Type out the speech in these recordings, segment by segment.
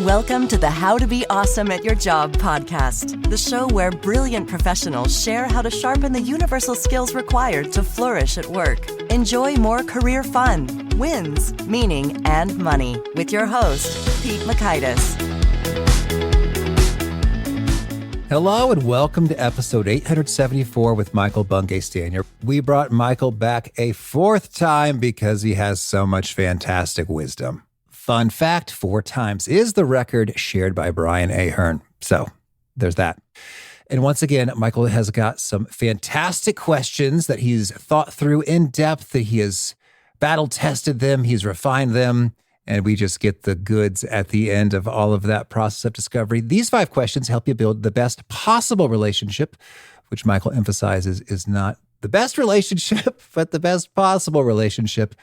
Welcome to the How to Be Awesome at Your Job podcast, the show where brilliant professionals share how to sharpen the universal skills required to flourish at work. Enjoy more career fun, wins, meaning, and money with your host, Pete Makaitis. Hello and welcome to episode 874 with Michael Bungay Stanier. We brought Michael back a fourth time because he has so much fantastic wisdom. Fun fact, 4 times is the record shared by Brian Ahern. So there's that. And once again, Michael has got some fantastic questions that he's thought through in depth, that he has battle tested them, he's refined them, and we just get the goods at the end of all of that process of discovery. These 5 questions help you build the best possible relationship, which Michael emphasizes is not the best relationship, but the best possible relationship.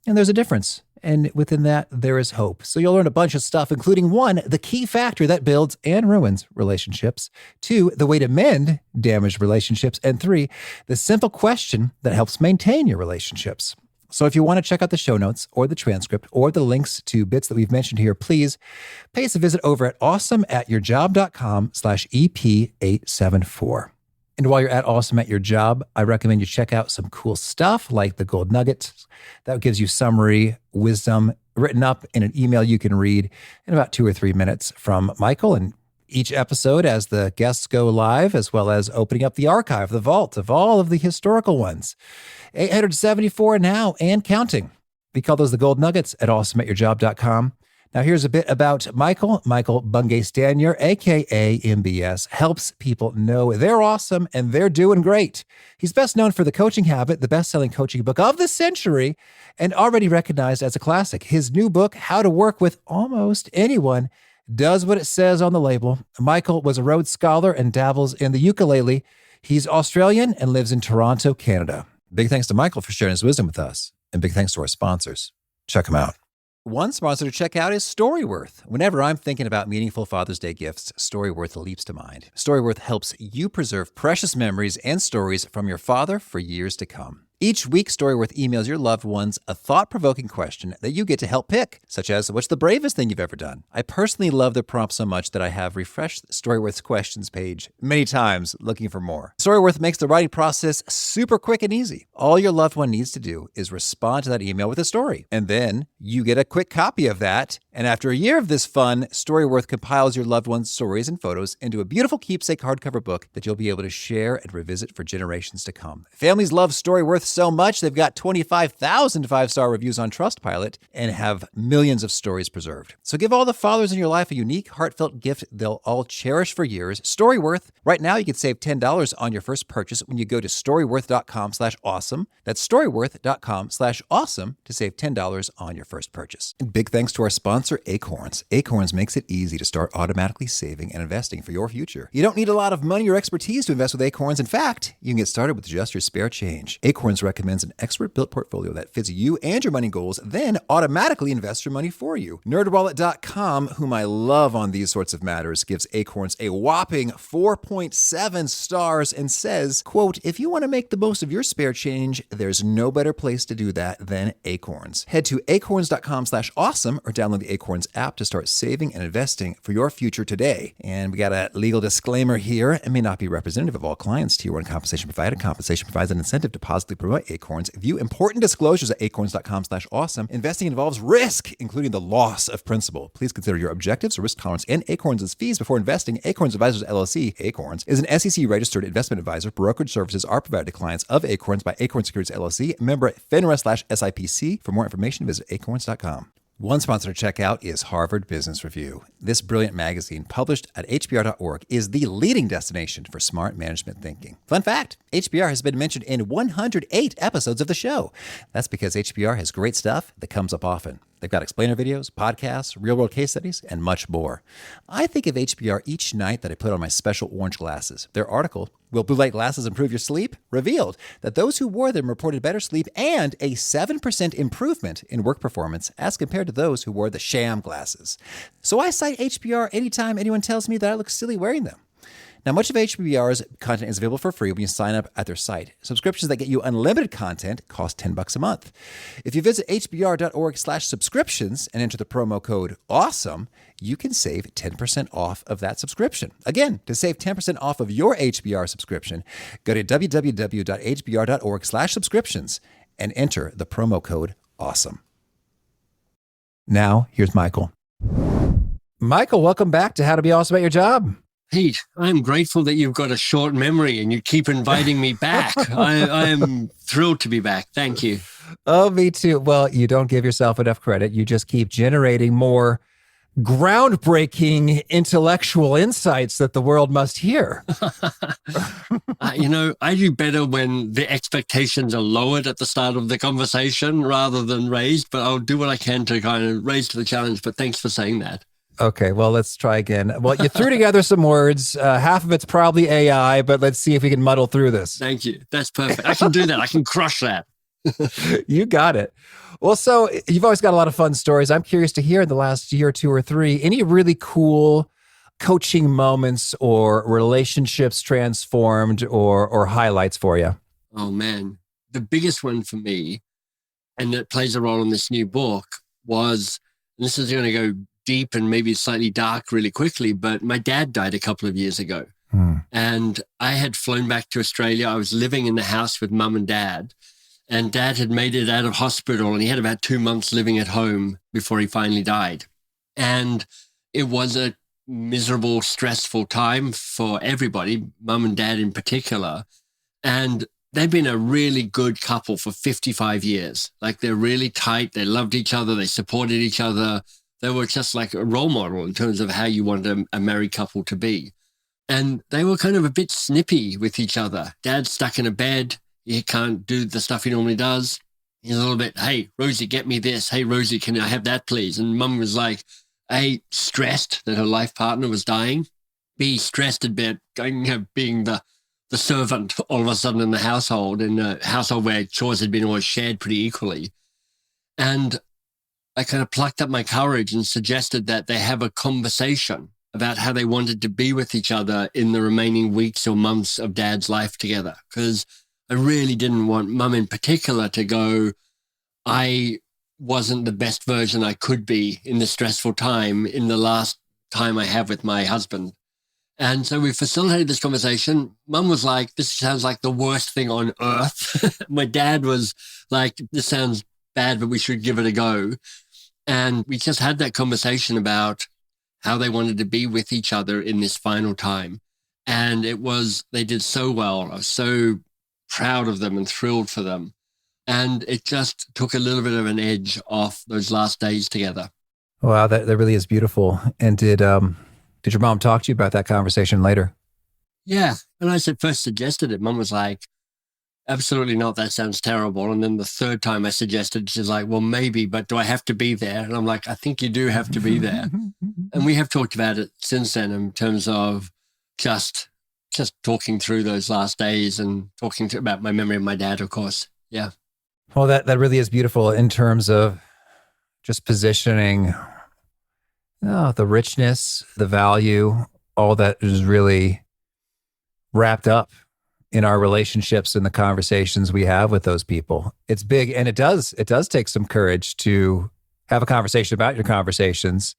And there's a difference. And within that, there is hope. So you'll learn a bunch of stuff, including 1, the key factor that builds and ruins relationships. 2, the way to mend damaged relationships. And 3, the simple question that helps maintain your relationships. So if you want to check out the show notes or the transcript or the links to bits that we've mentioned here, please pay us a visit over at awesomeatyourjob.com/EP874. And while you're at Awesome at Your Job, I recommend you check out some cool stuff like the Gold Nuggets. That gives you summary wisdom written up in an email you can read in about 2 or 3 minutes from Michael. And each episode as the guests go live, as well as opening up the archive, the vault of all of the historical ones. 874 now and counting. We call those the Gold Nuggets at awesomeatyourjob.com. Now, here's a bit about Michael. Michael Bungay Stanier, a.k.a. MBS, helps people know they're awesome and they're doing great. He's best known for The Coaching Habit, the best-selling coaching book of the century, and already recognized as a classic. His new book, How to Work with Almost Anyone, does what it says on the label. Michael was a Rhodes Scholar and dabbles in the ukulele. He's Australian and lives in Toronto, Canada. Big thanks to Michael for sharing his wisdom with us, and big thanks to our sponsors. Check them out. One sponsor to check out is Storyworth. Whenever I'm thinking about meaningful Father's Day gifts, Storyworth leaps to mind. Storyworth helps you preserve precious memories and stories from your father for years to come. Each week, Storyworth emails your loved ones a thought-provoking question that you get to help pick, such as, what's the bravest thing you've ever done? I personally love the prompt so much that I have refreshed Storyworth's questions page many times looking for more. Storyworth makes the writing process super quick and easy. All your loved one needs to do is respond to that email with a story, and then you get a quick copy of that. And after a year of this fun, Storyworth compiles your loved one's stories and photos into a beautiful keepsake hardcover book that you'll be able to share and revisit for generations to come. Families love Storyworth so much, they've got 25,000 5-star reviews on Trustpilot and have millions of stories preserved. So give all the fathers in your life a unique, heartfelt gift they'll all cherish for years. Storyworth. Right now, you can save $10 on your first purchase when you go to storyworth.com/awesome. That's storyworth.com/awesome to save $10 on your first purchase. And big thanks to our sponsor, Acorns. Acorns makes it easy to start automatically saving and investing for your future. You don't need a lot of money or expertise to invest with Acorns. In fact, you can get started with just your spare change. Acorns recommends an expert-built portfolio that fits you and your money goals, then automatically invests your money for you. NerdWallet.com, whom I love on these sorts of matters, gives Acorns a whopping 4.7 stars and says, quote, if you want to make the most of your spare change, there's no better place to do that than Acorns. Head to acorns.com/awesome or download the Acorns app to start saving and investing for your future today. And we got a legal disclaimer here. It may not be representative of all clients. Tier 1 compensation provided. Compensation provides an incentive to positively promote Acorns. View important disclosures at acorns.com/awesome. Investing involves risk, including the loss of principal. Please consider your objectives, risk tolerance, and Acorns' fees before investing. Acorns Advisors LLC, Acorns, is an SEC-registered investment advisor. Brokerage services are provided to clients of Acorns by Acorns Securities LLC, member FINRA/SIPC. For more information, visit acorns.com. One sponsor to check out is Harvard Business Review. This brilliant magazine, published at hbr.org, is the leading destination for smart management thinking. Fun fact, HBR has been mentioned in 108 episodes of the show. That's because HBR has great stuff that comes up often. They've got explainer videos, podcasts, real-world case studies, and much more. I think of HBR each night that I put on my special orange glasses. Their article, Will Blue Light Glasses Improve Your Sleep?, revealed that those who wore them reported better sleep and a 7% improvement in work performance as compared to those who wore the sham glasses. So I cite HBR anytime anyone tells me that I look silly wearing them. Now, much of HBR's content is available for free when you sign up at their site. Subscriptions that get you unlimited content cost $10 a month. If you visit hbr.org/subscriptions and enter the promo code AWESOME, you can save 10% off of that subscription. Again, to save 10% off of your HBR subscription, go to www.hbr.org/subscriptions and enter the promo code AWESOME. Now, here's Michael. Michael, welcome back to How to Be Awesome at Your Job. Pete, I'm grateful that you've got a short memory and you keep inviting me back. I am thrilled to be back. Thank you. Oh, me too. Well, you don't give yourself enough credit. You just keep generating more groundbreaking intellectual insights that the world must hear. I do better when the expectations are lowered at the start of the conversation rather than raised, but I'll do what I can to kind of raise to the challenge. But thanks for saying that. Okay, well, let's try again. Well, you threw together some words. Half of it's probably AI, but let's see if we can muddle through this. Thank you. That's perfect. I can do that. I can crush that. You got it. Well, so you've always got a lot of fun stories. I'm curious to hear in the last year, 2 or 3, any really cool coaching moments or relationships transformed or highlights for you? Oh, man. The biggest one for me, and it plays a role in this new book, was, and this is going to go deep and maybe slightly dark really quickly, but my dad died a couple of years ago. And I had flown back to Australia. I was living in the house with mum and dad had made it out of hospital and he had about 2 months living at home before he finally died. And it was a miserable, stressful time for everybody, mum and dad in particular. And they've been a really good couple for 55 years. Like they're really tight. They loved each other. They supported each other. They were just like a role model in terms of how you want a married couple to be. And they were kind of a bit snippy with each other. Dad's stuck in a bed. He can't do the stuff he normally does. He's a little bit, hey, Rosie, get me this. Hey, Rosie, can I have that, please? And mum was like, A, stressed that her life partner was dying. B, stressed about being the servant all of a sudden in the household, in a household where chores had been always shared pretty equally. And I kind of plucked up my courage and suggested that they have a conversation about how they wanted to be with each other in the remaining weeks or months of dad's life together. Because I really didn't want mum in particular to go, I wasn't the best version I could be in the stressful time in the last time I have with my husband. And so we facilitated this conversation. Mum was like, this sounds like the worst thing on earth. My dad was like, this sounds bad, but we should give it a go. And we just had that conversation about how they wanted to be with each other in this final time. And they did so well. I was so proud of them and thrilled for them. And it just took a little bit of an edge off those last days together. Wow, that really is beautiful. And did your mom talk to you about that conversation later? Yeah. And I first suggested it. Mom was like, absolutely not. That sounds terrible. And then the third time I suggested, she's like, well, maybe, but do I have to be there? And I'm like, I think you do have to be there. And we have talked about it since then in terms of just talking through those last days and talking about my memory of my dad, of course. Yeah. Well, that really is beautiful in terms of just positioning the richness, the value, all that is really wrapped up in our relationships and the conversations we have with those people. It's big, and it does take some courage to have a conversation about your conversations,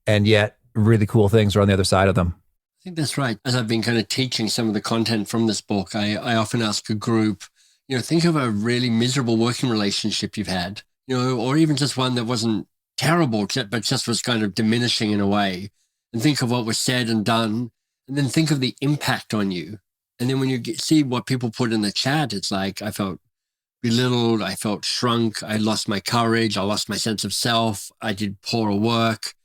and yet really cool things are on the other side of them. I think that's right. As I've been kind of teaching some of the content from this book, I often ask a group, think of a really miserable working relationship you've had, or even just one that wasn't terrible, but just was kind of diminishing in a way, and think of what was said and done, and then think of the impact on you. And then when you see what people put in the chat, it's like, I felt belittled, I felt shrunk, I lost my courage, I lost my sense of self, I did poor work.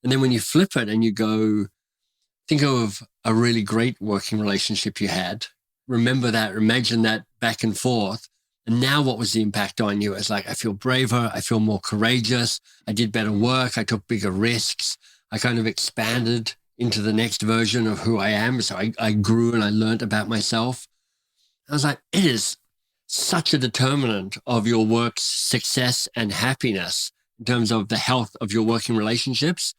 And then when you flip it and you go, think of a really great working relationship you had, remember that, imagine that back and forth. And now what was the impact on you? It's like, I feel braver, I feel more courageous, I did better work, I took bigger risks, I kind of expanded into the next version of who I am. So I grew and I learned about myself. I was like, it is such a determinant of your work's success and happiness in terms of the health of your working relationships.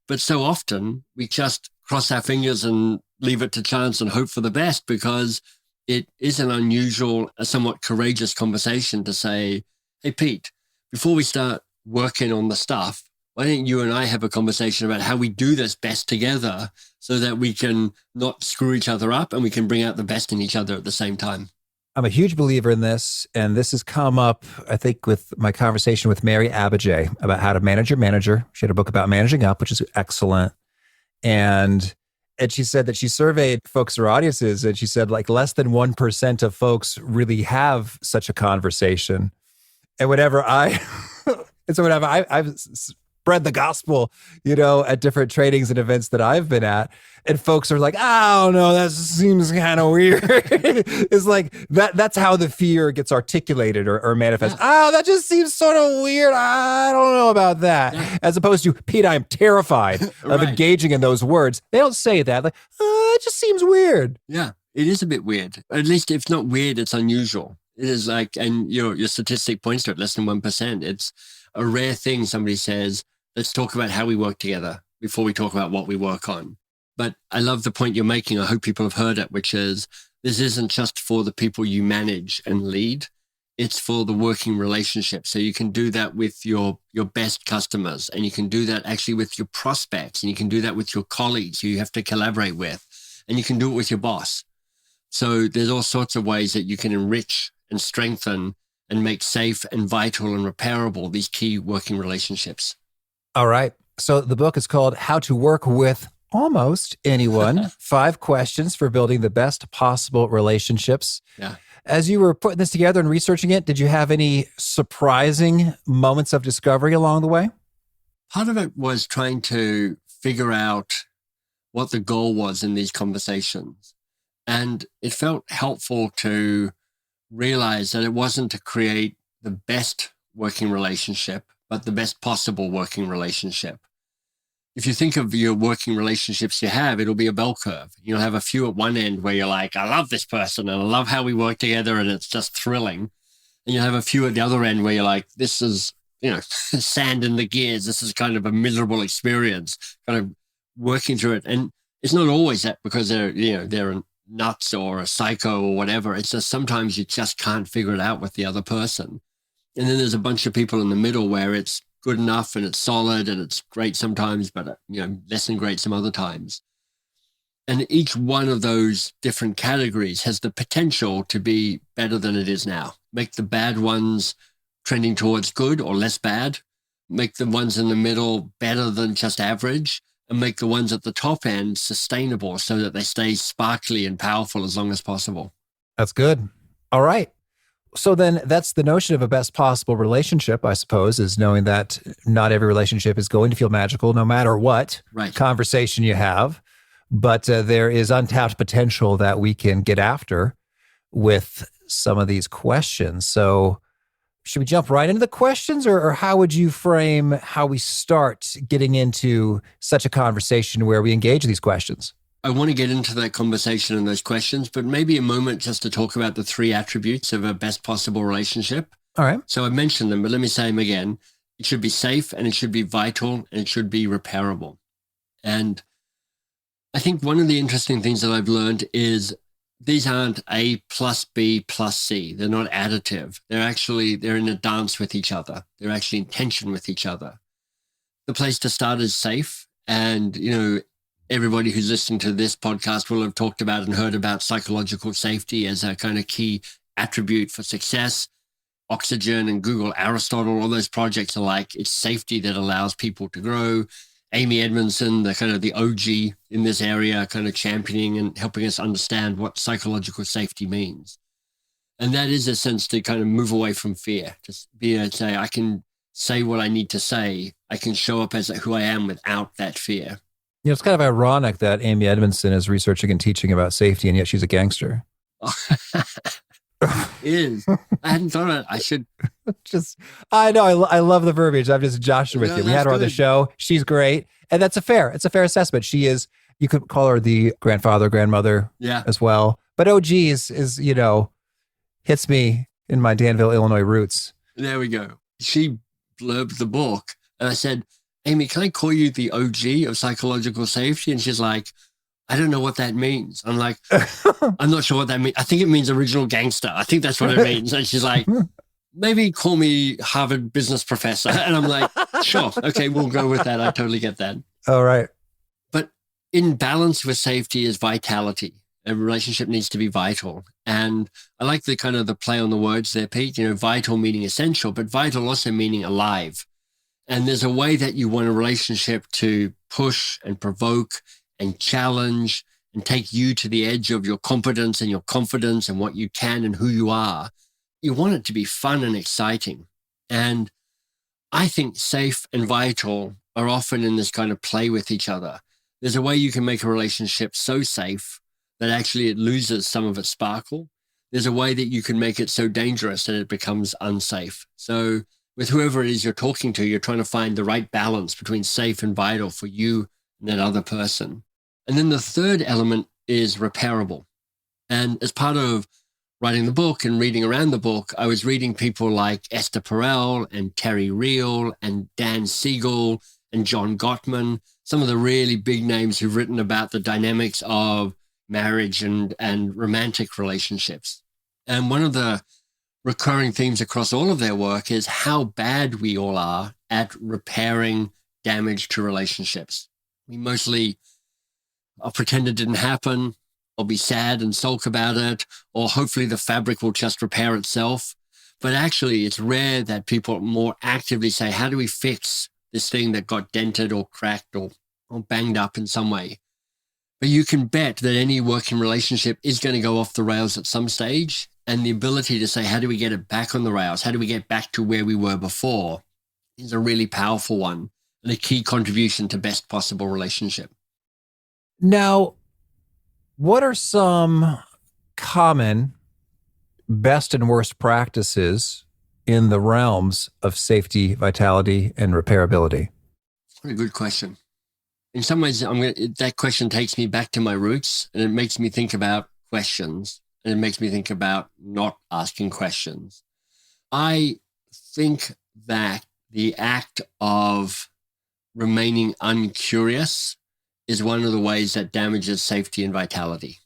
But so often we just cross our fingers and leave it to chance and hope for the best, because it is an unusual, a somewhat courageous conversation to say, hey, Pete, before we start working on the stuff, why don't you and I have a conversation about how we do this best together so that we can not screw each other up and we can bring out the best in each other at the same time? I'm a huge believer in this, and this has come up, I think, with my conversation with Mary Abijay about how to manage your manager. She had a book about managing up, which is excellent. And she said that she surveyed folks or audiences, and she said like less than 1% of folks really have such a conversation. And whenever I've spread the gospel, at different trainings and events that I've been at, and folks are like, oh no, that seems kind of weird. It's like that's how the fear gets articulated or manifests. Yeah. Oh, that just seems sort of weird. I don't know about that. Yeah. As opposed to, Pete, I'm terrified of engaging in those words. They don't say that. Like, it just seems weird. Yeah, it is a bit weird. At least if it's not weird, it's unusual. It is like, and your statistic points to it, less than 1%. It's a rare thing somebody says, let's talk about how we work together before we talk about what we work on. But I love the point you're making. I hope people have heard it, which is this isn't just for the people you manage and lead. It's for the working relationship. So you can do that with your best customers, and you can do that actually with your prospects, and you can do that with your colleagues who you have to collaborate with, and you can do it with your boss. So there's all sorts of ways that you can enrich and strengthen and make safe and vital and repairable these key working relationships. All right. So the book is called How to Work with Almost Anyone, 5 questions for building the best possible relationships. Yeah. As you were putting this together and researching it, did you have any surprising moments of discovery along the way? Part of it was trying to figure out what the goal was in these conversations. And it felt helpful to realize that it wasn't to create the best working relationship, but the best possible working relationship. If you think of your working relationships you have, it'll be a bell curve. You'll have a few at one end where you're like, I love this person and I love how we work together and it's just thrilling. And you'll have a few at the other end where you're like, this is, sand in the gears. This is kind of a miserable experience, kind of working through it. And it's not always that because they're nuts or a psycho or whatever. It's just sometimes you just can't figure it out with the other person. And then there's a bunch of people in the middle where it's good enough and it's solid and it's great sometimes, but less than great some other times. And each one of those different categories has the potential to be better than it is now. Make the bad ones trending towards good or less bad. Make the ones in the middle better than just average, and make the ones at the top end sustainable so that they stay sparkly and powerful as long as possible. That's good. All right. So then that's the notion of a best possible relationship, I suppose, is knowing that not every relationship is going to feel magical no matter what conversation you have. But there is untapped potential that we can get after with some of these questions. So should we jump right into the questions, or how would you frame how we start getting into such a conversation where we engage these questions? I want to get into that conversation and those questions, but maybe a moment just to talk about the 3 attributes of a best possible relationship. All right. So I mentioned them, but let me say them again. It should be safe, and it should be vital, and it should be repairable. And I think one of the interesting things that I've learned is these aren't A plus B plus C. They're not additive. They're in a dance with each other. They're actually in tension with each other. The place to start is safe. And, everybody who's listening to this podcast will have talked about and heard about psychological safety as a kind of key attribute for success. Oxygen and Google, Aristotle, all those projects are like, it's safety that allows people to grow. Amy Edmondson, the kind of the OG in this area, kind of championing and helping us understand what psychological safety means. And that is a sense to kind of move away from fear, just be able to say, I can say what I need to say. I can show up as who I am without that fear. It's kind of ironic that Amy Edmondson is researching and teaching about safety, and yet she's a gangster. Is. I hadn't thought of it. I should. I know. I love the verbiage. I'm just joshing with you. We had her on the show. She's great. And it's a fair assessment. She is, you could call her the grandmother as well. But OG is hits me in my Danville, Illinois roots. There we go. She blurbed the book, and I said, Amy, can I call you the OG of psychological safety? And she's like, I don't know what that means. I'm like, I'm not sure what that means. I think it means original gangster. I think that's what it means. And she's like, maybe call me Harvard business professor. And I'm like, sure. Okay, we'll go with that. I totally get that. All right. But in balance with safety is vitality. A relationship needs to be vital. And I like the kind of the play on the words there, Pete, vital meaning essential, but vital also meaning alive. And there's a way that you want a relationship to push and provoke and challenge and take you to the edge of your competence and your confidence and what you can and who you are. You want it to be fun and exciting. And I think safe and vital are often in this kind of play with each other. There's a way you can make a relationship so safe that actually it loses some of its sparkle. There's a way that you can make it so dangerous that it becomes unsafe. So with whoever it is you're talking to, you're trying to find the right balance between safe and vital for you and that other person. And then the third element is repairable. And as part of writing the book and reading around the book, I was reading people like Esther Perel and Terry Real and Dan Siegel and John Gottman, some of the really big names who've written about the dynamics of marriage and romantic relationships. And one of the recurring themes across all of their work is how bad we all are at repairing damage to relationships. We mostly pretend it didn't happen, or be sad and sulk about it, or hopefully the fabric will just repair itself. But actually, it's rare that people more actively say, how do we fix this thing that got dented or cracked or banged up in some way? But you can bet that any working relationship is going to go off the rails at some stage. And the ability to say, how do we get it back on the rails? How do we get back to where we were before is a really powerful one and a key contribution to best possible relationship. Now, what are some common best and worst practices in the realms of safety, vitality, and repairability? What a good question. In some ways, that question takes me back to my roots, and it makes me think about questions, and it makes me think about not asking questions. I think that the act of remaining uncurious is one of the ways that damages safety and vitality.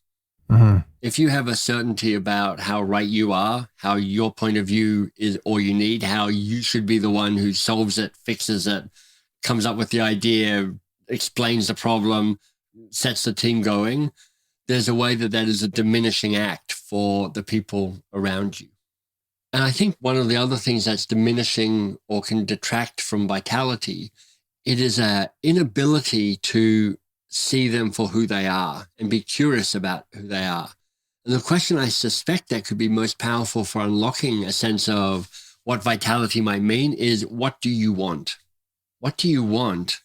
Mm-hmm. If you have a certainty about how right you are, how your point of view is all you need, how you should be the one who solves it, fixes it, comes up with the idea, explains the problem, sets the team going, there's a way that is a diminishing act for the people around you. And I think one of the other things that's diminishing or can detract from vitality, it is an inability to see them for who they are and be curious about who they are. And the question I suspect that could be most powerful for unlocking a sense of what vitality might mean is, what do you want? What do you want?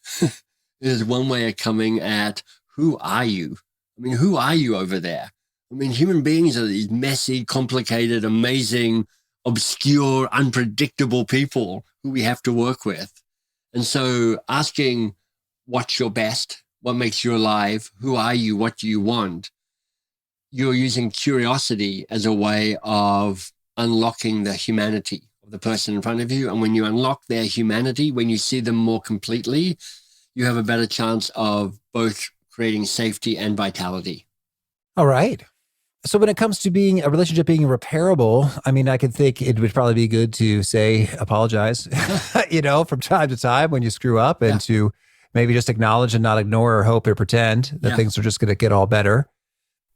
Is one way of coming at, who are you? I mean, who are you over there? I mean, human beings are these messy, complicated, amazing, obscure, unpredictable people who we have to work with. And so asking, what's your best? What makes you alive? Who are you? What do you want? You're using curiosity as a way of unlocking the humanity of the person in front of you. And when you unlock their humanity, when you see them more completely, you have a better chance of both creating safety and vitality. All right. So when it comes to being a relationship being repairable, I mean, I could think it would probably be good to say, apologize, from time to time when you screw up, and to maybe just acknowledge and not ignore or hope or pretend that things are just going to get all better.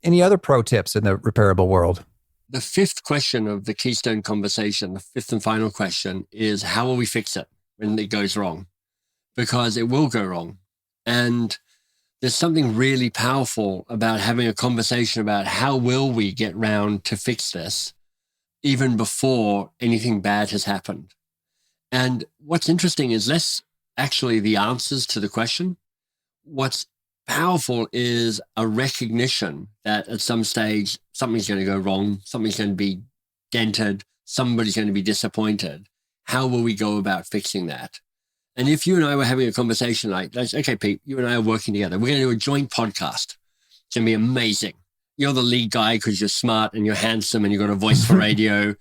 Any other pro tips in the repairable world? The fifth question of the Keystone conversation, the fifth and final question, is how will we fix it when it goes wrong? Because it will go wrong. And there's something really powerful about having a conversation about how will we get round to fix this even before anything bad has happened. And what's interesting is less actually the answers to the question. What's powerful is a recognition that at some stage, something's going to go wrong, something's going to be dented, somebody's going to be disappointed. How will we go about fixing that? And if you and I were having a conversation like, okay, Pete, you and I are working together. We're going to do a joint podcast. It's going to be amazing. You're the lead guy because you're smart and you're handsome and you've got a voice for radio.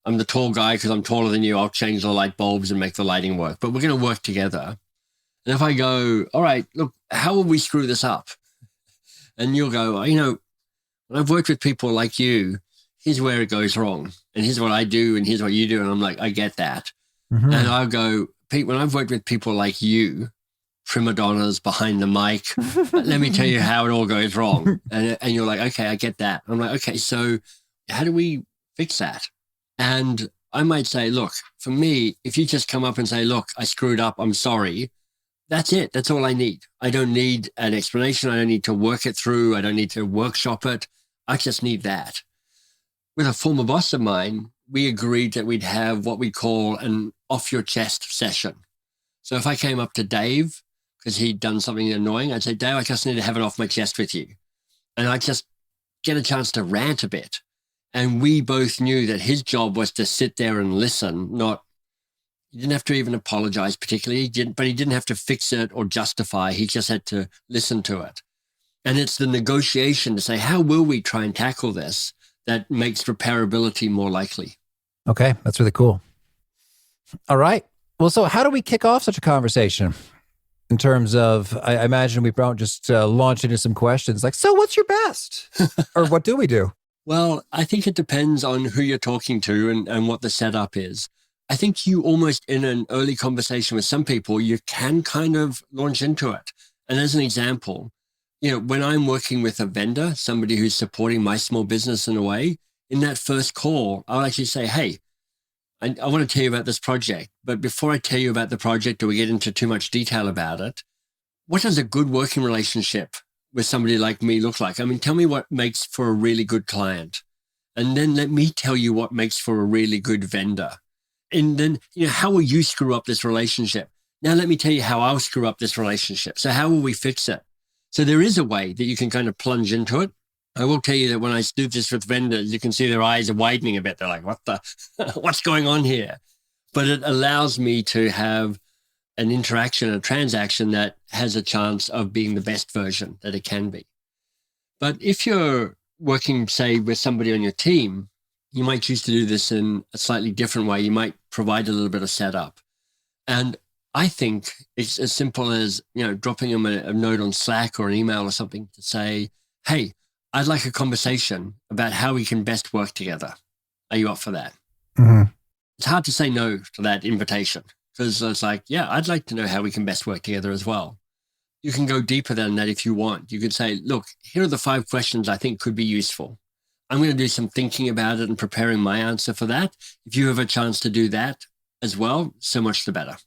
I'm the tall guy because I'm taller than you. I'll change the light bulbs and make the lighting work. But we're going to work together. And if I go, all right, look, how will we screw this up? And you'll go, when I've worked with people like you, here's where it goes wrong. And here's what I do. And here's what you do. And I'm like, I get that. Mm-hmm. And I'll go, Pete, when I've worked with people like you, prima donnas behind the mic, let me tell you how it all goes wrong. And you're like, okay, I get that. I'm like, okay, so how do we fix that? And I might say, look, for me, if you just come up and say, look, I screwed up, I'm sorry. That's it. That's all I need. I don't need an explanation. I don't need to work it through. I don't need to workshop it. I just need that. With a former boss of mine, we agreed that we'd have what we call an off your chest session. So if I came up to Dave, because he'd done something annoying, I'd say, Dave, I just need to have it off my chest with you. And I'd just get a chance to rant a bit. And we both knew that his job was to sit there and listen, he didn't have to even apologize particularly, but he didn't have to fix it or justify. He just had to listen to it. And it's the negotiation to say, how will we try and tackle this that makes repairability more likely? Okay, that's really cool. All right. Well, so how do we kick off such a conversation? In terms of, I imagine we don't just launch into some questions like, so what's your best? Or what do we do? Well, I think it depends on who you're talking to and what the setup is. I think you almost in an early conversation with some people, you can kind of launch into it. And as an example, when I'm working with a vendor, somebody who's supporting my small business in a way, in that first call, I'll actually say, hey, I want to tell you about this project, but before I tell you about the project or we get into too much detail about it, what does a good working relationship with somebody like me look like? I mean, tell me what makes for a really good client. And then let me tell you what makes for a really good vendor. And then, how will you screw up this relationship? Now, let me tell you how I'll screw up this relationship. So how will we fix it? So there is a way that you can kind of plunge into it. I will tell you that when I do this with vendors, you can see their eyes are widening a bit. They're like, what's going on here? But it allows me to have an interaction, a transaction that has a chance of being the best version that it can be. But if you're working, say, with somebody on your team, you might choose to do this in a slightly different way. You might provide a little bit of setup. And I think it's as simple as, dropping them a note on Slack or an email or something to say, hey, I'd like a conversation about how we can best work together. Are you up for that? Mm-hmm. It's hard to say no to that invitation because it's like, yeah, I'd like to know how we can best work together as well. You can go deeper than that if you want. You could say, look, here are the 5 questions I think could be useful. I'm going to do some thinking about it and preparing my answer for that. If you have a chance to do that as well, so much the better.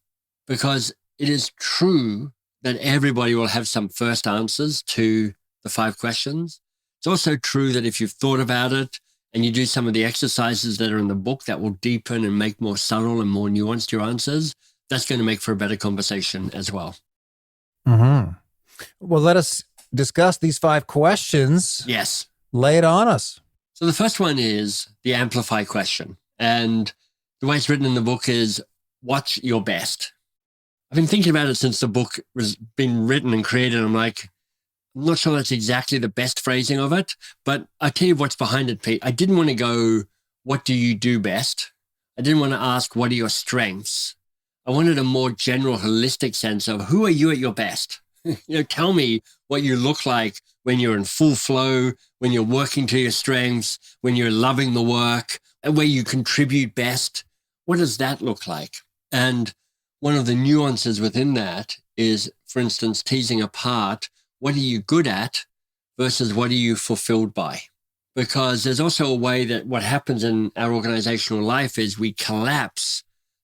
Because it is true that everybody will have some first answers to the 5 questions. It's also true that if you've thought about it and you do some of the exercises that are in the book that will deepen and make more subtle and more nuanced your answers, that's going to make for a better conversation as well. Mm-hmm. Well, let us discuss these 5 questions. Yes. Lay it on us. So the first one is the amplify question. And the way it's written in the book is, what's your best? I've been thinking about it since the book was been written and created. I'm like, I'm not sure that's exactly the best phrasing of it, but I'll tell you what's behind it, Pete. I didn't want to go, what do you do best? I didn't want to ask, what are your strengths? I wanted a more general, holistic sense of who are you at your best? Tell me what you look like when you're in full flow, when you're working to your strengths, when you're loving the work, and where you contribute best. What does that look like? And one of the nuances within that is, for instance, teasing apart what are you good at versus what are you fulfilled by? Because there's also a way that what happens in our organizational life is we collapse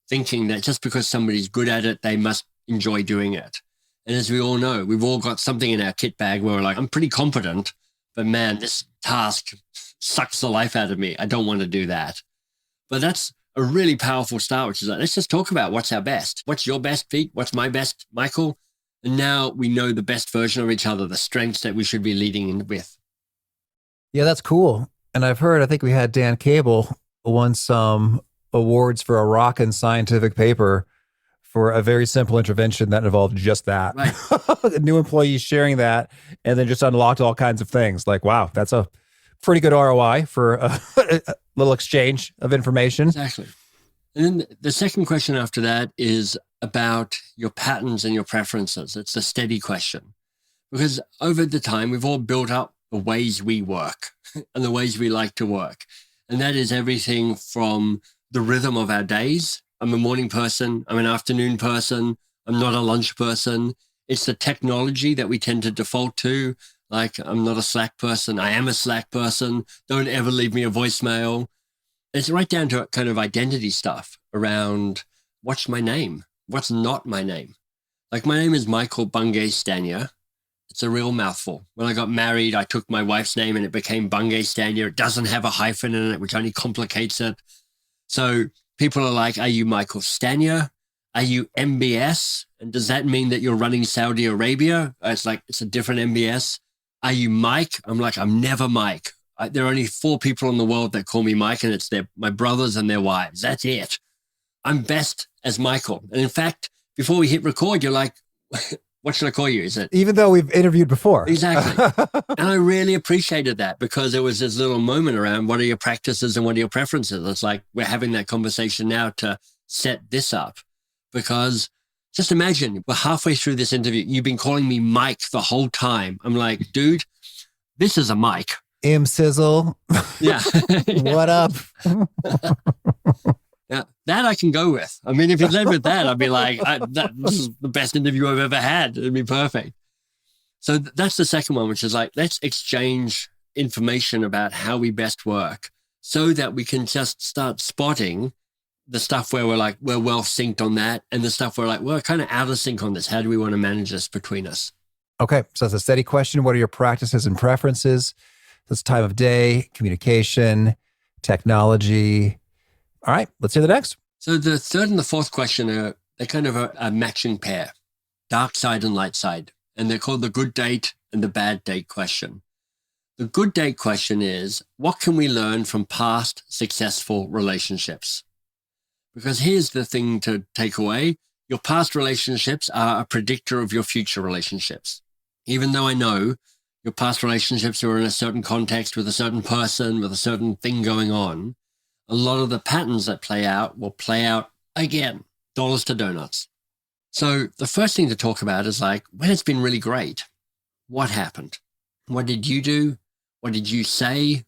thinking that just because somebody's good at it, they must enjoy doing it. And as we all know, we've all got something in our kit bag where we're like, I'm pretty competent, but man, this task sucks the life out of me. I don't want to do that. But that's a really powerful start, which is like, let's just talk about what's our best. What's your best, Pete? What's my best, Michael? And now we know the best version of each other, the strengths that we should be leading in with. Yeah, that's cool. And I've heard, I think we had Dan Cable won some awards for a rockin' scientific paper for a very simple intervention that involved just that. Right. New employees sharing that and then just unlocked all kinds of things. Like, wow, that's a pretty good ROI for a little exchange of information. Exactly. And then the second question after that is about your patterns and your preferences. It's the steady question. Because over the time, we've all built up the ways we work and the ways we like to work. And that is everything from the rhythm of our days. I'm a morning person. I'm an afternoon person. I'm not a lunch person. It's the technology that we tend to default to. Like, I'm not a Slack person. I am a Slack person. Don't ever leave me a voicemail. It's right down to kind of identity stuff around what's my name? What's not my name? Like, my name is Michael Bungay Stanier. It's a real mouthful. When I got married, I took my wife's name and it became Bungay Stanier. It doesn't have a hyphen in it, which only complicates it. So people are like, are you Michael Stanier? Are you MBS? And does that mean that you're running Saudi Arabia? It's like, it's a different MBS. Are you Mike? I'm like, I'm never Mike. There are only 4 people in the world that call me Mike, and it's my brothers and their wives. That's it. I'm best as Michael. And in fact, before we hit record, you're like, what should I call you? Is it? Even though we've interviewed before. Exactly. And I really appreciated that, because there was this little moment around what are your practices and what are your preferences? It's like we're having that conversation now to set this up, because just imagine we're halfway through this interview. You've been calling me Mike the whole time. I'm like, dude, this is a Mike. Sizzle. Yeah. What up? Yeah, that I can go with. I mean, if you led with that, I'd be like, this is the best interview I've ever had. It'd be perfect. So that's the second one, which is like, let's exchange information about how we best work so that we can just start spotting the stuff where we're like, we're well synced on that, and the stuff where we're like, we're kind of out of sync on this. How do we want to manage this between us? Okay. So it's a steady question. What are your practices and preferences? This time of day, communication, technology. All right, let's hear the next. So the third and the fourth question are, they're kind of a matching pair, dark side and light side. And they're called the good date and the bad date question. The good date question is, what can we learn from past successful relationships? Because here's the thing to take away. Your past relationships are a predictor of your future relationships. Even though I know your past relationships were in a certain context with a certain person, with a certain thing going on, a lot of the patterns that play out will play out again, dollars to donuts. So the first thing to talk about is like, when it's been really great, what happened? What did you do? What did you say?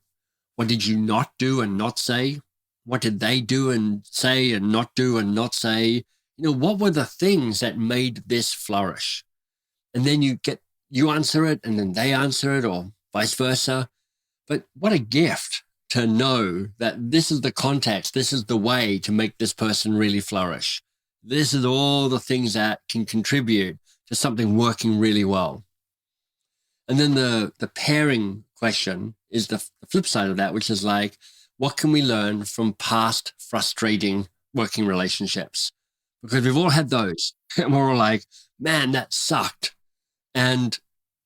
What did you not do and not say? What did they do and say and not do and not say? You know, what were the things that made this flourish? And then you answer it, and then they answer it, or vice versa. But what a gift to know that this is the context, this is the way to make this person really flourish. This is all the things that can contribute to something working really well. And then the pairing question is the flip side of that, which is like, what can we learn from past frustrating working relationships? Because we've all had those. And we're all like, man, that sucked. And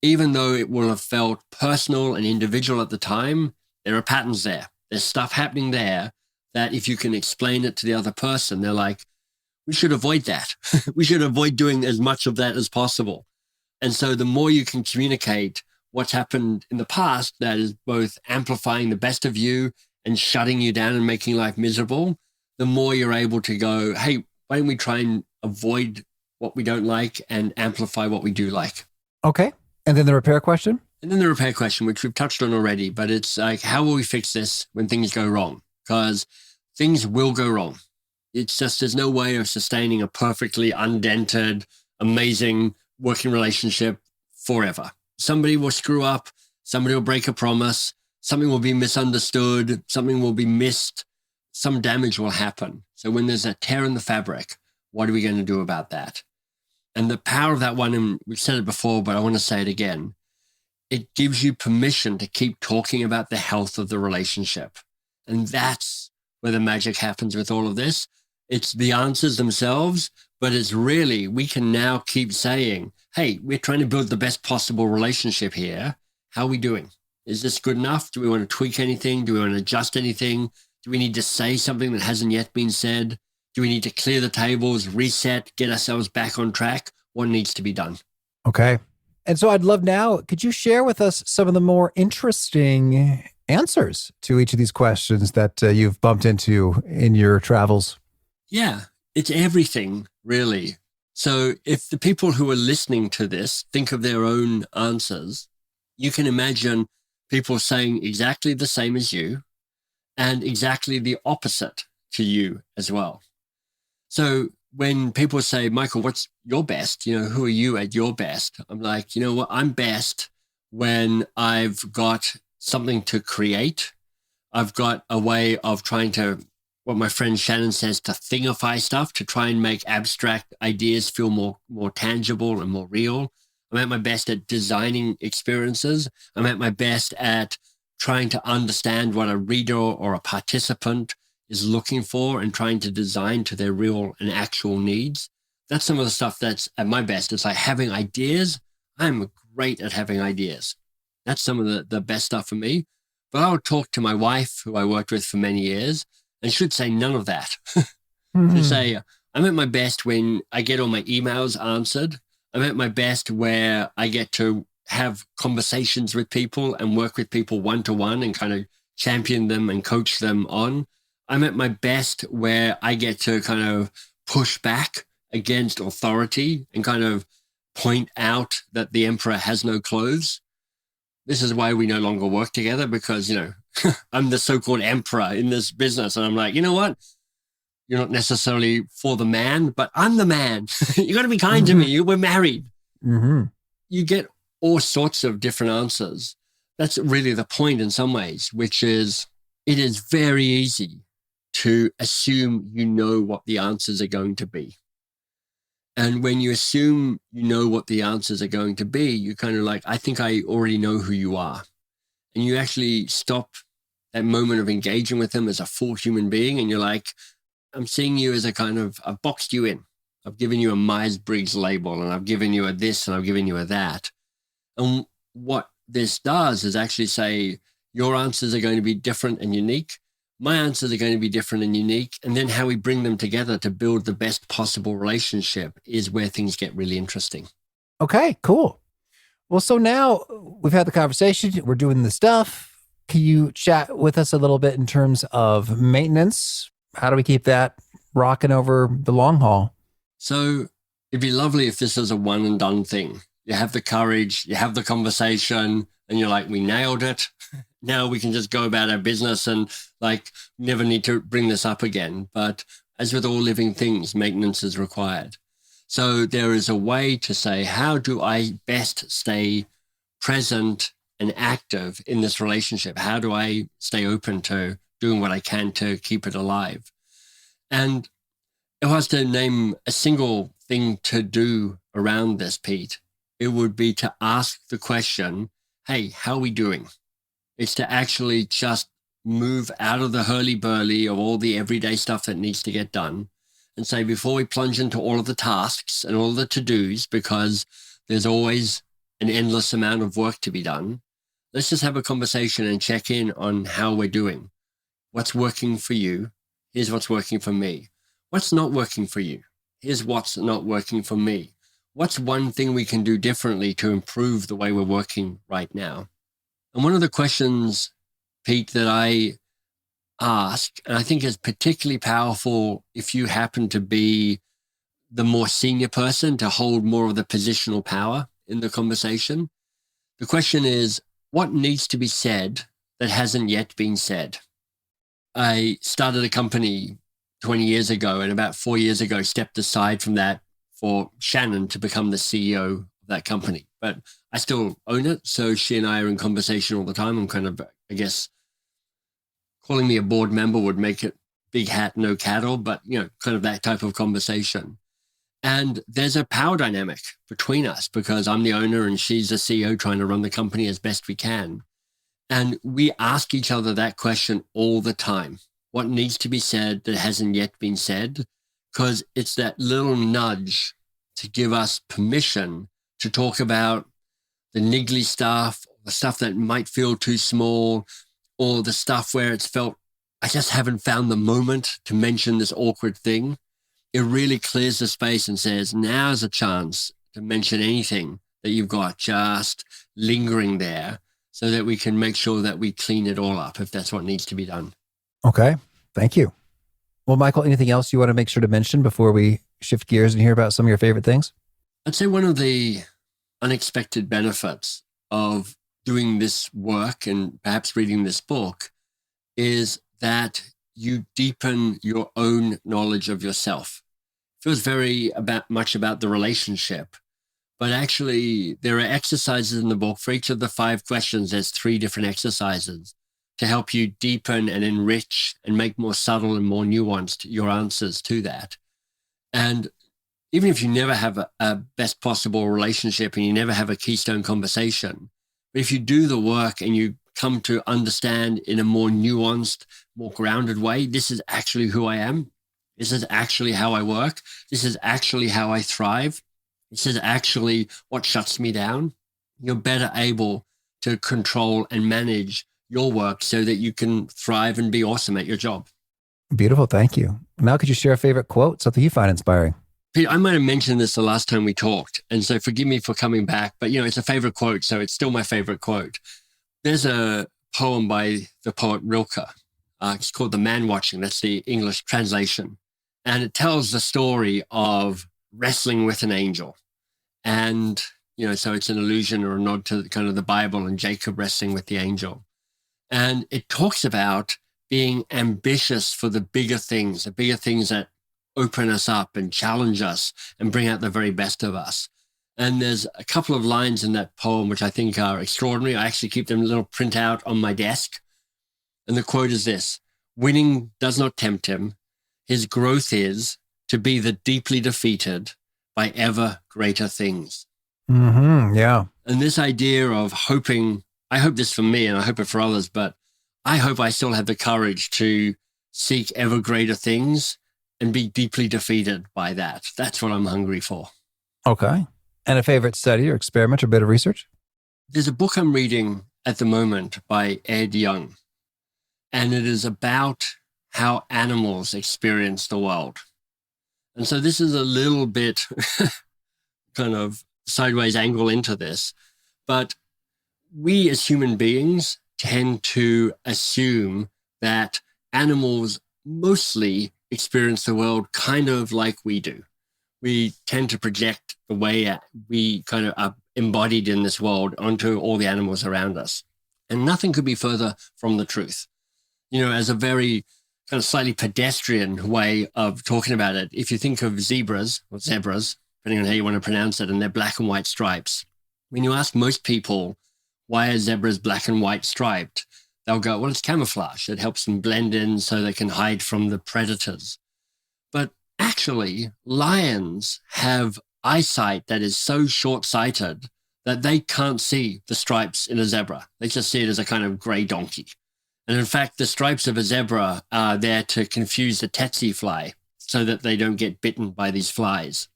even though it will have felt personal and individual at the time, there are patterns there. There's stuff happening there that if you can explain it to the other person, they're like, we should avoid that. We should avoid doing as much of that as possible. And so the more you can communicate what's happened in the past that is both amplifying the best of you and shutting you down and making life miserable, the more you're able to go, hey, why don't we try and avoid what we don't like and amplify what we do like? Okay. And then the repair question? And then the repair question, which we've touched on already, but it's like, how will we fix this when things go wrong? Because things will go wrong. It's just, there's no way of sustaining a perfectly undented, amazing working relationship forever. Somebody will screw up. Somebody will break a promise. Something will be misunderstood. Something will be missed. Some damage will happen. So when there's a tear in the fabric, what are we going to do about that? And the power of that one, and we've said it before, but I want to say it again, it gives you permission to keep talking about the health of the relationship. And that's where the magic happens with all of this. It's the answers themselves, but it's really, we can now keep saying, hey, we're trying to build the best possible relationship here. How are we doing? Is this good enough? Do we want to tweak anything? Do we want to adjust anything? Do we need to say something that hasn't yet been said? Do we need to clear the tables, reset, get ourselves back on track? What needs to be done? Okay. And so I'd love now, could you share with us some of the more interesting answers to each of these questions that you've bumped into in your travels? Yeah, it's everything, really. So if the people who are listening to this think of their own answers, you can imagine people saying exactly the same as you and exactly the opposite to you as well. So when people say, Michael, what's your best? Who are you at your best? I'm like, you know what? I'm best when I've got something to create. I've got a way of trying to, what my friend Shannon says, to thingify stuff, to try and make abstract ideas feel more tangible and more real. I'm at my best at designing experiences. I'm at my best at trying to understand what a reader or a participant is looking for and trying to design to their real and actual needs. That's some of the stuff that's at my best. It's like having ideas. I'm great at having ideas. That's some of the best stuff for me. But I would talk to my wife, who I worked with for many years, and she'd say none of that. She'd say, I'm at my best when I get all my emails answered. I'm at my best where I get to have conversations with people and work with people one-to-one and kind of champion them and coach them on. I'm at my best where I get to kind of push back against authority and kind of point out that the emperor has no clothes. This is why we no longer work together, because, I'm the so-called emperor in this business. And I'm like, you know what? You're not necessarily for the man, but I'm the man. You got to be kind to me. We're married. You get all sorts of different answers. That's really the point in some ways, which is it is very easy to assume you know what the answers are going to be. And when you assume you know what the answers are going to be, you're kind of like, I think I already know who you are. And you actually stop that moment of engaging with them as a full human being. And you're like, I'm seeing you as I've boxed you in. I've given you a Myers-Briggs label, and I've given you a this, and I've given you a that. And what this does is actually say, your answers are going to be different and unique. My answers are going to be different and unique. And then how we bring them together to build the best possible relationship is where things get really interesting. Okay, cool. Well, so now we've had the conversation. We're doing the stuff. Can you chat with us a little bit in terms of maintenance? How do we keep that rocking over the long haul? So it'd be lovely if this is a one and done thing. You have the courage, you have the conversation, and you're like, we nailed it. Now we can just go about our business and never need to bring this up again. But as with all living things, maintenance is required. So there is a way to say, how do I best stay present and active in this relationship? How do I stay open to doing what I can to keep it alive? And if I was to name a single thing to do around this, Pete, it would be to ask the question, hey, how are we doing? It's to actually just move out of the hurly-burly of all the everyday stuff that needs to get done and say, before we plunge into all of the tasks and all the to-dos, because there's always an endless amount of work to be done, let's just have a conversation and check in on how we're doing. What's working for you? Here's what's working for me. What's not working for you? Here's what's not working for me. What's one thing we can do differently to improve the way we're working right now? And one of the questions, Pete, that I ask, and I think is particularly powerful if you happen to be the more senior person to hold more of the positional power in the conversation. The question is, what needs to be said that hasn't yet been said? I started a company 20 years ago, and about 4 years ago, stepped aside from that for Shannon to become the CEO of that company. But I still own it. So she and I are in conversation all the time. I'm kind of, I guess, calling me a board member would make it big hat, no cattle, but, kind of that type of conversation. And there's a power dynamic between us because I'm the owner and she's the CEO trying to run the company as best we can. And we ask each other that question all the time. What needs to be said that hasn't yet been said? Because it's that little nudge to give us permission to talk about the niggly stuff, the stuff that might feel too small, or the stuff where it's felt, I just haven't found the moment to mention this awkward thing. It really clears the space and says, now's a chance to mention anything that you've got just lingering there so that we can make sure that we clean it all up if that's what needs to be done. Okay. Thank you. Well, Michael, anything else you want to make sure to mention before we shift gears and hear about some of your favorite things? I'd say one of the unexpected benefits of doing this work and perhaps reading this book is that you deepen your own knowledge of yourself. It feels very much about the relationship, but actually there are exercises in the book. For each of the 5 questions, there's 3 different exercises to help you deepen and enrich and make more subtle and more nuanced your answers to that. And even if you never have a best possible relationship and you never have a keystone conversation, but if you do the work and you come to understand in a more nuanced, more grounded way, this is actually who I am. This is actually how I work. This is actually how I thrive. This is actually what shuts me down. You're better able to control and manage your work so that you can thrive and be awesome at your job. Beautiful. Thank you. Now, could you share a favorite quote, something you find inspiring? Pete, I might have mentioned this the last time we talked, and so forgive me for coming back, but it's a favorite quote, so it's still my favorite quote. There's a poem by the poet Rilke. It's called The Man Watching. That's the English translation. And it tells the story of wrestling with an angel. And, so it's an allusion or a nod to kind of the Bible and Jacob wrestling with the angel. And it talks about being ambitious for the bigger things that open us up and challenge us and bring out the very best of us. And there's a couple of lines in that poem which I think are extraordinary. I actually keep them a little printout on my desk. And the quote is this: "Winning does not tempt him. His growth is to be the deeply defeated by ever greater things." Mm-hmm. Yeah. And this idea of hoping, I hope this for me and I hope it for others, but I hope I still have the courage to seek ever greater things and be deeply defeated by that. That's what I'm hungry for. Okay. And a favorite study or experiment or bit of research? There's a book I'm reading at the moment by Ed Young, and it is about how animals experience the world. And so this is a little bit kind of sideways angle into this, but we as human beings tend to assume that animals mostly experience the world kind of like we do. We tend to project the way we kind of are embodied in this world onto all the animals around us. And nothing could be further from the truth. As a very kind of slightly pedestrian way of talking about it, if you think of zebras, depending on how you want to pronounce it, and their black and white stripes, when you ask most people, why are zebras black and white striped? They'll go, well, it's camouflage. It helps them blend in so they can hide from the predators. But actually, lions have eyesight that is so short-sighted that they can't see the stripes in a zebra. They just see it as a kind of gray donkey. And in fact, the stripes of a zebra are there to confuse the tsetse fly so that they don't get bitten by these flies.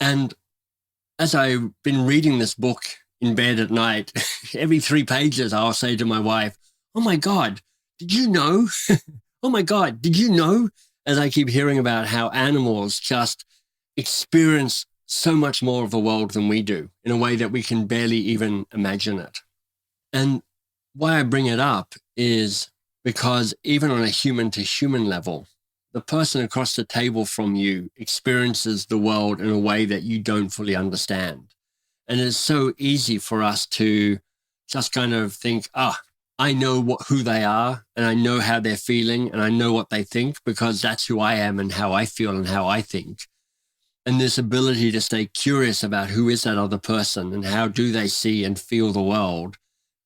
And as I've been reading this book in bed at night, every 3 pages, I'll say to my wife, "Oh my God, did you know?" "Oh my God, did you know?" As I keep hearing about how animals just experience so much more of the world than we do in a way that we can barely even imagine it. And why I bring it up is because even on a human-to-human level, the person across the table from you experiences the world in a way that you don't fully understand. And it's so easy for us to just kind of think, I know who they are, and I know how they're feeling, and I know what they think because that's who I am and how I feel and how I think. And this ability to stay curious about who is that other person and how do they see and feel the world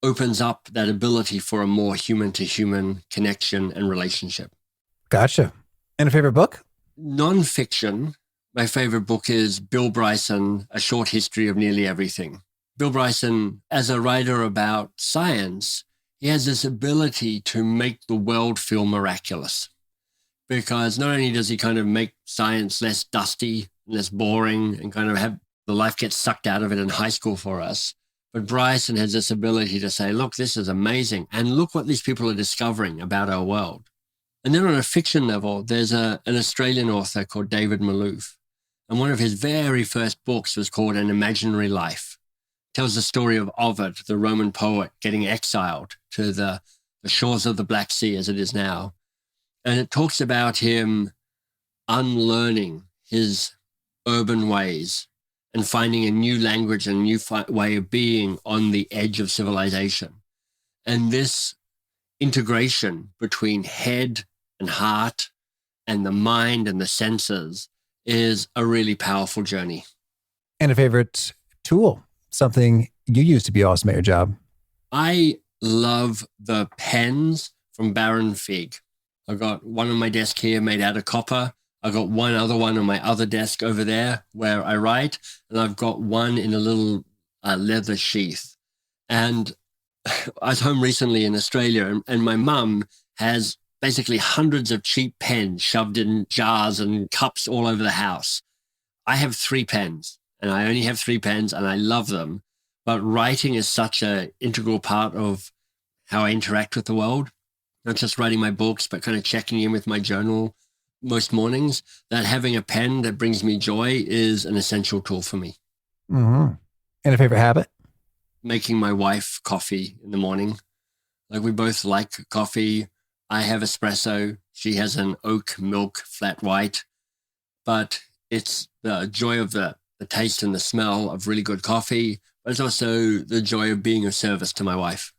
opens up that ability for a more human-to-human connection and relationship. Gotcha. And a favorite book? Nonfiction. My favorite book is Bill Bryson, A Short History of Nearly Everything. Bill Bryson, as a writer about science, he has this ability to make the world feel miraculous. Because not only does he kind of make science less dusty, less boring, and kind of have the life get sucked out of it in high school for us, but Bryson has this ability to say, look, this is amazing. And look what these people are discovering about our world. And then on a fiction level, there's an Australian author called David Malouf. And one of his very first books was called An Imaginary Life. It tells the story of Ovid, the Roman poet, getting exiled to the shores of the Black Sea as it is now. And it talks about him unlearning his urban ways and finding a new language and a new way of being on the edge of civilization. And this integration between head and heart and the mind and the senses is a really powerful journey. And a favorite tool, something you use to be awesome at your job? I love the pens from Baron Fig. I've got one on my desk here made out of copper. I've got one other one on my other desk over there where I write, and I've got one in a little leather sheath. And I was home recently in Australia, and my mum has basically hundreds of cheap pens shoved in jars and cups all over the house. I have 3 pens, and I only have 3 pens, and I love them. But writing is such an integral part of how I interact with the world. Not just writing my books, but kind of checking in with my journal most mornings, that having a pen that brings me joy is an essential tool for me. Mm-hmm. And a favorite habit? Making my wife coffee in the morning. Like, we both like coffee. I have espresso. She has an oat milk flat white. But it's the joy of the taste and the smell of really good coffee. But it's also the joy of being of service to my wife.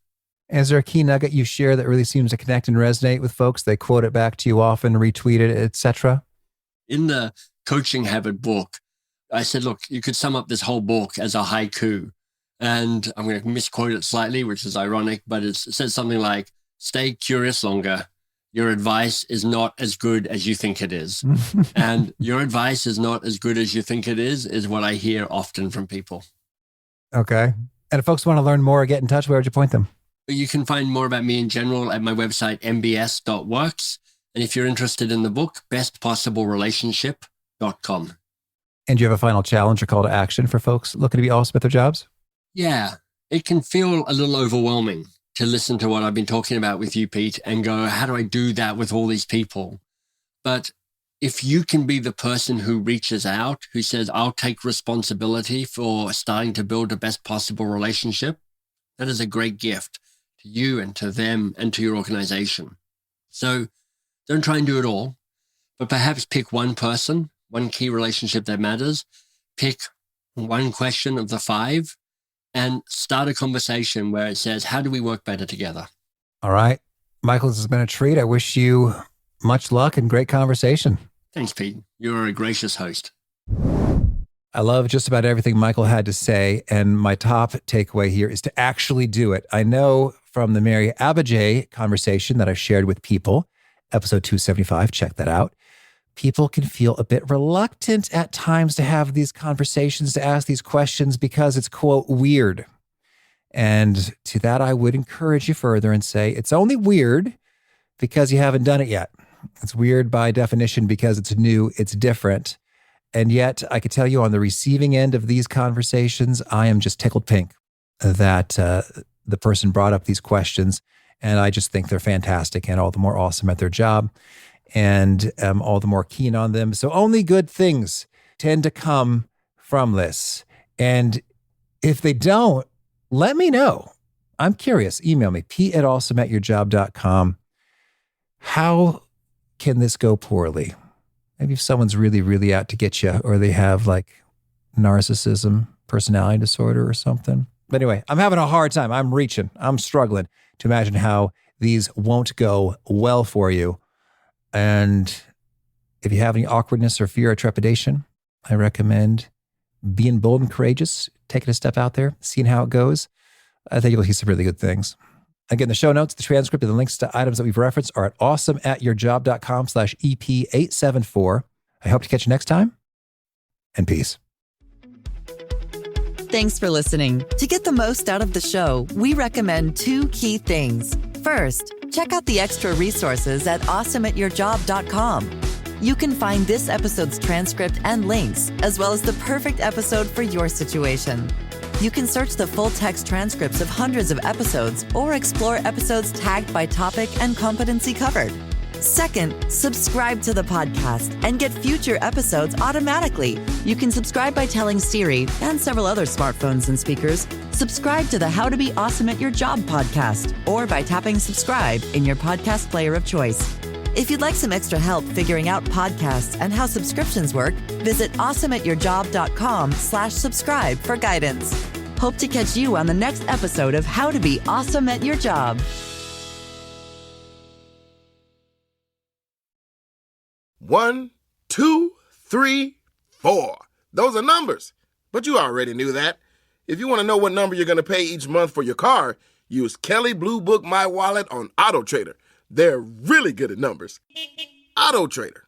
Is there a key nugget you share that really seems to connect and resonate with folks? They quote it back to you often, retweet it, etc. In the Coaching Habit book, I said, look, you could sum up this whole book as a haiku. And I'm going to misquote it slightly, which is ironic, but it says something like, stay curious longer. Your advice is not as good as you think it is. And your advice is not as good as you think it is what I hear often from people. Okay. And if folks want to learn more or get in touch, where would you point them? You can find more about me in general at my website, mbs.works. And if you're interested in the book, bestpossiblerelationship.com. And do you have a final challenge or call to action for folks looking to be awesome at their jobs? Yeah, it can feel a little overwhelming to listen to what I've been talking about with you, Pete, and go, how do I do that with all these people? But if you can be the person who reaches out, who says, I'll take responsibility for starting to build the best possible relationship, that is a great gift to you and to them and to your organization. So don't try and do it all, but perhaps pick one person, one key relationship that matters, pick one question of the 5, and start a conversation where it says, how do we work better together? All right. Michael, this has been a treat. I wish you much luck and great conversation. Thanks, Pete. You're a gracious host. I love just about everything Michael had to say. And my top takeaway here is to actually do it. I know from the Mary Abijay conversation that I've shared with people, episode 275, check that out. People can feel a bit reluctant at times to have these conversations, to ask these questions because it's, quote, weird. And to that, I would encourage you further and say, it's only weird because you haven't done it yet. It's weird by definition because it's new, it's different. And yet I could tell you on the receiving end of these conversations, I am just tickled pink that the person brought up these questions. And I just think they're fantastic and all the more awesome at their job. And all the more keen on them. So only good things tend to come from this. And if they don't, let me know. I'm curious. Email me, pete@awesomeatyourjob.com. How can this go poorly? Maybe if someone's really, really out to get you, or they have like narcissism, personality disorder or something. But anyway, I'm having a hard time. I'm reaching. I'm struggling to imagine how these won't go well for you. And if you have any awkwardness or fear or trepidation, I recommend being bold and courageous, taking a step out there, seeing how it goes. I think you'll see some really good things. Again, the show notes, the transcript, and the links to items that we've referenced are at awesomeatyourjob.com/EP874. I hope to catch you next time, and peace. Thanks for listening. To get the most out of the show, we recommend 2 key things. First, check out the extra resources at awesomeatyourjob.com. You can find this episode's transcript and links, as well as the perfect episode for your situation. You can search the full text transcripts of hundreds of episodes or explore episodes tagged by topic and competency covered. Second, subscribe to the podcast and get future episodes automatically. You can subscribe by telling Siri and several other smartphones and speakers, subscribe to the How to Be Awesome at Your Job podcast, or by tapping subscribe in your podcast player of choice. If you'd like some extra help figuring out podcasts and how subscriptions work, visit awesomeatyourjob.com/subscribe for guidance. Hope to catch you on the next episode of How to Be Awesome at Your Job. 1, 2, 3, 4. Those are numbers, but you already knew that. If you want to know what number you're going to pay each month for your car, use Kelley Blue Book My Wallet on Auto Trader. They're really good at numbers. Auto Trader.